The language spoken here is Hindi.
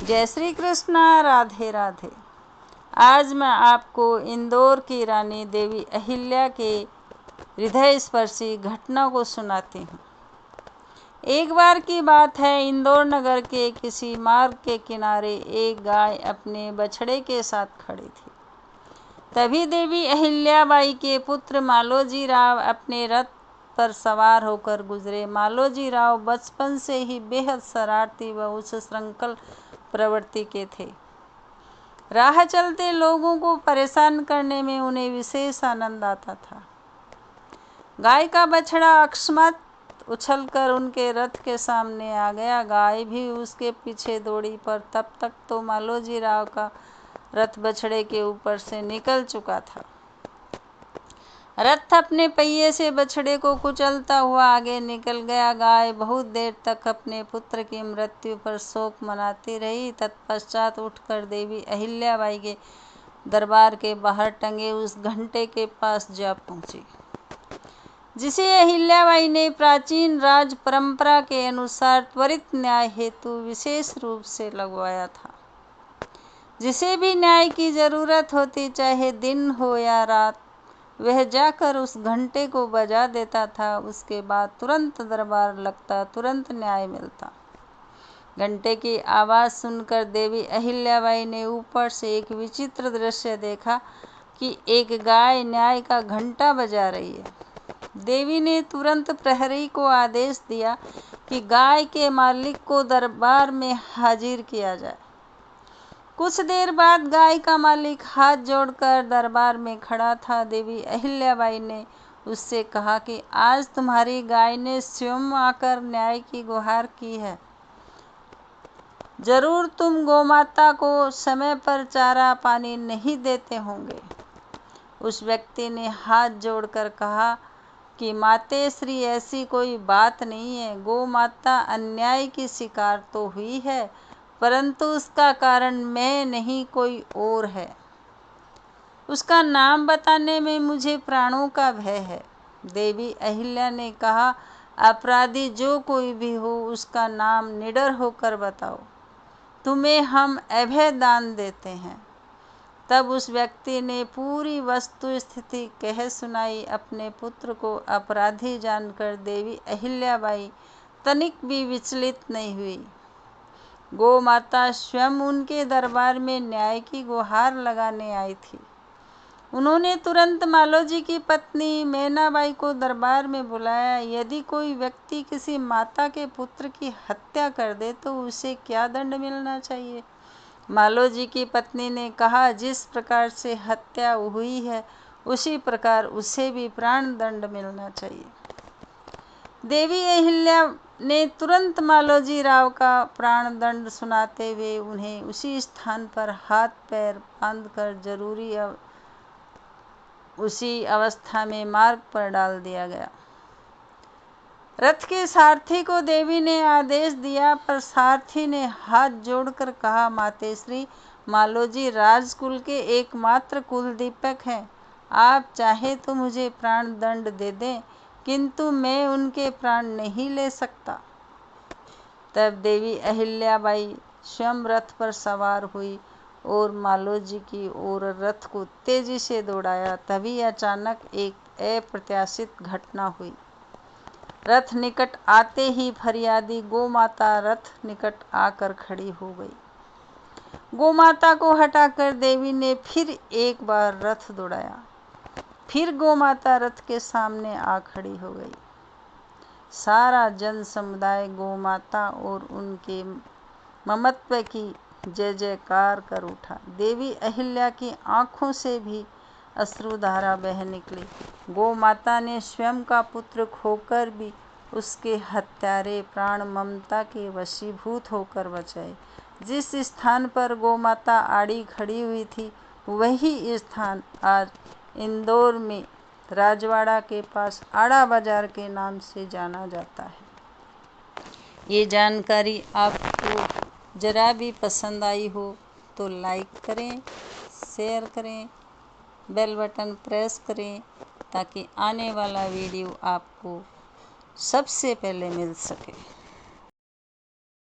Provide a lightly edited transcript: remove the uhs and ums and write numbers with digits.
जय श्री कृष्णा, राधे राधे। आज मैं आपको इंदौर की रानी देवी अहिल्या के हृदय स्पर्शी घटना को सुनाती हूँ। एक बार की बात है, इंदौर नगर के किसी मार्ग के किनारे एक गाय अपने बछड़े के साथ खड़ी थी। तभी देवी अहिल्याबाई के पुत्र मालोजी राव अपने रथ पर सवार होकर गुजरे। मालोजी राव बचपन से ही बेहद शरारती व उच्च श्रृंखल प्रवृत्ति के थे। राह चलते लोगों को परेशान करने में उन्हें विशेष आनंद आता था। गाय का बछड़ा अकस्मात उछलकर उनके रथ के सामने आ गया। गाय भी उसके पीछे दौड़ी, पर तब तक तो मालोजी राव का रथ बछड़े के ऊपर से निकल चुका था। रथ अपने पहिए से बछड़े को कुचलता हुआ आगे निकल गया। गाय बहुत देर तक अपने पुत्र की मृत्यु पर शोक मनाती रही। तत्पश्चात उठकर देवी अहिल्याबाई के दरबार के बाहर टंगे उस घंटे के पास जा पहुंची, जिसे अहिल्याबाई ने प्राचीन राज परंपरा के अनुसार त्वरित न्याय हेतु विशेष रूप से लगवाया था। जिसे भी न्याय की जरूरत होती, चाहे दिन हो या रात, वह जाकर उस घंटे को बजा देता था। उसके बाद तुरंत दरबार लगता, तुरंत न्याय मिलता। घंटे की आवाज़ सुनकर देवी अहिल्याबाई ने ऊपर से एक विचित्र दृश्य देखा कि एक गाय न्याय का घंटा बजा रही है। देवी ने तुरंत प्रहरी को आदेश दिया कि गाय के मालिक को दरबार में हाजिर किया जाए। कुछ देर बाद गाय का मालिक हाथ जोड़कर दरबार में खड़ा था। देवी अहिल्याबाई ने उससे कहा कि आज तुम्हारी गाय ने स्वयं आकर न्याय की गुहार की है। जरूर तुम गोमाता को समय पर चारा पानी नहीं देते होंगे। उस व्यक्ति ने हाथ जोड़कर कहा कि मातेश्री, ऐसी कोई बात नहीं है। गौ माता अन्याय की शिकार तो हुई है, परंतु उसका कारण मैं नहीं, कोई और है। उसका नाम बताने में मुझे प्राणों का भय है। देवी अहिल्या ने कहा, अपराधी जो कोई भी हो, उसका नाम निडर होकर बताओ, तुम्हें हम अभय दान देते हैं। तब उस व्यक्ति ने पूरी वस्तु स्थिति कह सुनाई। अपने पुत्र को अपराधी जानकर देवी अहिल्याबाई तनिक भी विचलित नहीं हुई। गौ माता स्वयं उनके दरबार में न्याय की गुहार लगाने आई थी। उन्होंने तुरंत मालोजी की पत्नी मैनाबाई को दरबार में बुलाया। यदि कोई व्यक्ति किसी माता के पुत्र की हत्या कर दे तो उसे क्या दंड मिलना चाहिए? मालोजी की पत्नी ने कहा, जिस प्रकार से हत्या हुई है उसी प्रकार उसे भी प्राण दंड मिलना चाहिए। देवी अहिल्या ने तुरंत मालोजी राव का प्राण दंड सुनाते हुए उन्हें उसी स्थान पर हाथ पैर बांधकर जरूरी उसी अवस्था में मार्ग पर डाल दिया गया। रथ के सारथी को देवी ने आदेश दिया, पर सारथी ने हाथ जोड़कर कहा, मातेश्री, मालोजी राजकुल के एकमात्र कुलदीपक हैं। आप चाहे तो मुझे प्राण दंड दे दें, किंतु मैं उनके प्राण नहीं ले सकता। तब देवी अहिल्याबाई स्वयं रथ पर सवार हुई और मालोजी की ओर रथ को तेजी से दौड़ाया। तभी अचानक एक अप्रत्याशित घटना हुई। रथ निकट आते ही फरियादी गोमाता रथ निकट आकर खड़ी हो गई। गोमाता को हटाकर देवी ने फिर एक बार रथ दौड़ाया। फिर गोमाता रथ के सामने आ खड़ी हो गई। सारा जन समुदाय गोमाता और उनके ममत्व की जय जयकार कर उठा। देवी अहिल्या की आंखों से भी अश्रुधारा बह निकली। गोमाता ने स्वयं का पुत्र खोकर भी उसके हत्यारे प्राण ममता के वशीभूत होकर बचाए। जिस स्थान पर गोमाता आड़ी खड़ी हुई थी, वही स्थान आज इंदौर में राजवाड़ा के पास आड़ा बाजार के नाम से जाना जाता है। ये जानकारी आपको ज़रा भी पसंद आई हो तो लाइक करें, शेयर करें, बेल बटन प्रेस करें, ताकि आने वाला वीडियो आपको सबसे पहले मिल सके।